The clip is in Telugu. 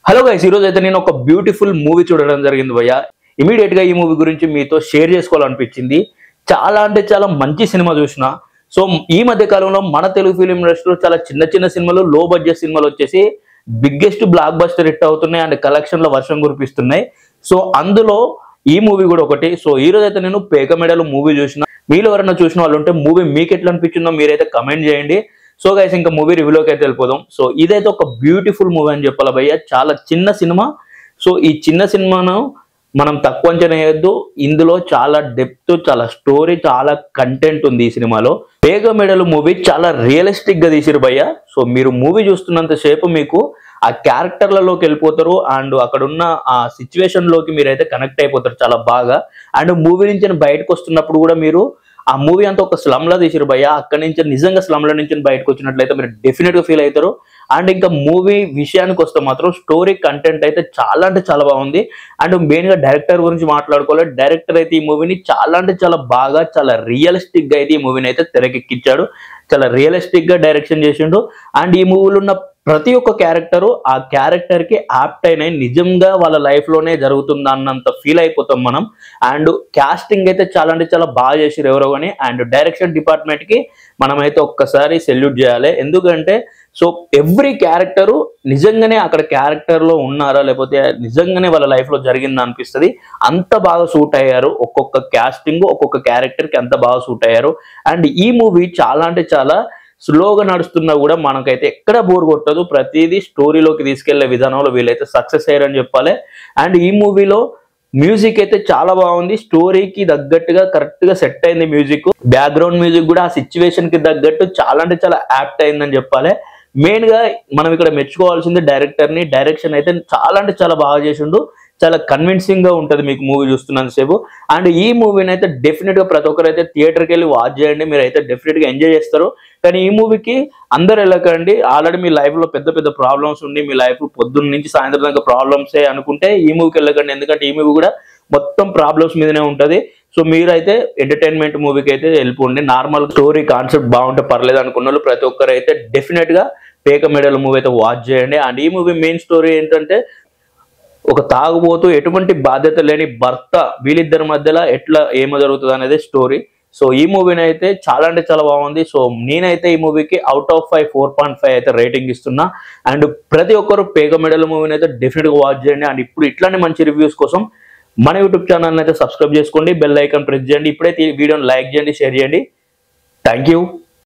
హలో గైస్, ఈ రోజు అయితే నేను ఒక బ్యూటిఫుల్ మూవీ చూడడం జరిగింది భయ్య. ఇమీడియట్ గా ఈ మూవీ గురించి మీతో షేర్ చేసుకోవాలనిపించింది. చాలా అంటే చాలా మంచి సినిమా చూసిన. సో ఈ మధ్య కాలంలో మన తెలుగు ఫిలిం ఇండస్ట్రీలో చాలా చిన్న చిన్న సినిమాలు, లో బడ్జెట్ సినిమాలు వచ్చేసి బిగ్గెస్ట్ బ్లాక్ బస్టర్ హిట్ అవుతున్నాయి అండ్ కలెక్షన్ లో వర్షం కురిపిస్తున్నాయి. సో అందులో ఈ మూవీ కూడా ఒకటి. సో ఈ రోజు అయితే నేను పేక మెడలు మూవీ చూసిన. మీలో ఎవరైనా చూసిన వాళ్ళు ఉంటే మూవీ మీకు ఎట్లా అనిపించిందో మీరైతే కమెంట్ చేయండి. సో గైస్, ఇంకా మూవీ రివ్యూలోకి అయితే వెళ్ళిపోదాం. సో ఇదైతే ఒక బ్యూటిఫుల్ మూవీ అని చెప్పాలి భయ్య. చాలా చిన్న సినిమా. సో ఈ చిన్న సినిమాను మనం తక్కువ అంచనా వేయద్దు. ఇందులో చాలా డెప్త్, చాలా స్టోరీ, చాలా కంటెంట్ ఉంది ఈ సినిమాలో. పేగ మెడలు మూవీ చాలా రియలిస్టిక్ గా తీసిరు భయ్య. సో మీరు మూవీ చూస్తున్నంత సేపు మీకు ఆ క్యారెక్టర్లలోకి వెళ్ళిపోతారు అండ్ అక్కడ ఉన్న ఆ సిచ్యువేషన్ లోకి మీరైతే కనెక్ట్ అయిపోతారు చాలా బాగా. అండ్ మూవీ నుంచి బయటకు వస్తున్నప్పుడు కూడా మీరు ఆ మూవీ అంతా ఒక స్లమ్ లా తీసిరు భయ్య. అక్కడి నుంచి నిజంగా స్లమ్ ల నుంచి బయటకు వచ్చినట్లయితే మీరు డెఫినెట్ గా ఫీల్ అవుతారు. అండ్ ఇంకా మూవీ విషయానికి వస్తే మాత్రం స్టోరీ కంటెంట్ అయితే చాలా అంటే చాలా బాగుంది. అండ్ మెయిన్ గా డైరెక్టర్ గురించి మాట్లాడుకోవాలి. డైరెక్టర్ అయితే ఈ మూవీని చాలా అంటే చాలా బాగా, చాలా రియలిస్టిక్ గా అయితే ఈ మూవీని అయితే తెరకెక్కించాడు. చాలా రియలిస్టిక్ గా డైరెక్షన్ చేసిండు. అండ్ ఈ మూవీలో ఉన్న ప్రతి ఒక్క క్యారెక్టరు ఆ క్యారెక్టర్ కి యాప్ట్ అయినాయి, నిజంగా వాళ్ళ లైఫ్ లోనే జరుగుతుంది అన్నంత ఫీల్ అయిపోతాం మనం. అండ్ కాస్టింగ్ అయితే చాలా అంటే చాలా బాగా చేసిరు ఎవరో కానీ. అండ్ డైరెక్షన్ డిపార్ట్మెంట్ కి మనమైతే ఒక్కసారి సెల్యూట్ చేయాలి. ఎందుకంటే సో ఎవ్రీ క్యారెక్టరు నిజంగానే అక్కడ క్యారెక్టర్ లో ఉన్నారా లేకపోతే నిజంగానే వాళ్ళ లైఫ్ లో జరిగిందా అనిపిస్తుంది. అంత బాగా సూట్ అయ్యారు. ఒక్కొక్క కాస్టింగ్ ఒక్కొక్క క్యారెక్టర్ కి అంత బాగా సూట్ అయ్యారు. అండ్ ఈ మూవీ చాలా అంటే చాలా స్లోగా నడుస్తున్నా కూడా మనకైతే ఎక్కడ బోర్ కొట్టదు. ప్రతిదీ స్టోరీలోకి తీసుకెళ్లే విధానంలో వీళ్ళైతే సక్సెస్ అయ్యారని చెప్పాలి. అండ్ ఈ మూవీలో మ్యూజిక్ అయితే చాలా బాగుంది. స్టోరీకి తగ్గట్టుగా కరెక్ట్ గా సెట్ అయింది మ్యూజిక్. బ్యాక్గ్రౌండ్ మ్యూజిక్ కూడా ఆ సిచ్యువేషన్ కి తగ్గట్టు చాలా అంటే చాలా యాప్ట్ అయిందని చెప్పాలి. మెయిన్ గా మనం ఇక్కడ మెచ్చుకోవాల్సింది డైరెక్టర్ ని. డైరెక్షన్ అయితే చాలా అంటే చాలా బాగా చేసిండు. చాలా కన్విన్సింగ్ గా ఉంటది మీకు మూవీ చూస్తున్నంతసేపు. అండ్ ఈ మూవీని అయితే డెఫినెట్ గా ప్రతి ఒక్కరు అయితే థియేటర్కి వెళ్ళి వాచ్ చేయండి. మీరు అయితే డెఫినెట్ గా ఎంజాయ్ చేస్తారు. కానీ ఈ మూవీకి అందరు వెళ్ళకండి. ఆల్రెడీ మీ లైఫ్ లో పెద్ద పెద్ద ప్రాబ్లమ్స్ ఉండి మీ లైఫ్ పొద్దున్న నుంచి సాయంత్రం దాకా ప్రాబ్లమ్సే అనుకుంటే ఈ మూవీకి వెళ్ళకండి. ఎందుకంటే ఈ మూవీ కూడా మొత్తం ప్రాబ్లమ్స్ మీదనే ఉంటది. సో మీరైతే ఎంటర్టైన్మెంట్ మూవీకి అయితే వెళ్ళిపోండి. నార్మల్ స్టోరీ కాన్సెప్ట్ బాగుంటే పర్లేదు అనుకున్న వాళ్ళు ప్రతి ఒక్కరు అయితే డెఫినెట్ గా పేక మెడల మూవీ అయితే వాచ్ చేయండి. అండ్ ఈ మూవీ మెయిన్ స్టోరీ ఏంటంటే ఒక తాగుబోతూ ఎటువంటి బాధ్యత లేని భర్త, వీళ్ళిద్దరి మధ్యలో ఎట్లా ఏమో జరుగుతుంది అనేది స్టోరీ. సో ఈ మూవీని అయితే చాలా అంటే చాలా బాగుంది. సో నేనైతే ఈ మూవీకి అవుట్ ఆఫ్ 5 4.5 అయితే రేటింగ్ ఇస్తున్నా. అండ్ ప్రతి ఒక్కరు పేక మెడల్ మూవీని అయితే డెఫినెట్ గా వాచ్ చేయండి. అండ్ ఇప్పుడు ఇట్లాంటి మంచి రివ్యూస్ కోసం మన యూట్యూబ్ ఛానల్ అయితే సబ్స్క్రైబ్ చేసుకోండి, బెల్ ఐకాన్ ప్రెస్ చేయండి. ఇప్పుడైతే ఈ వీడియోని లైక్ చేయండి, షేర్ చేయండి. Thank you.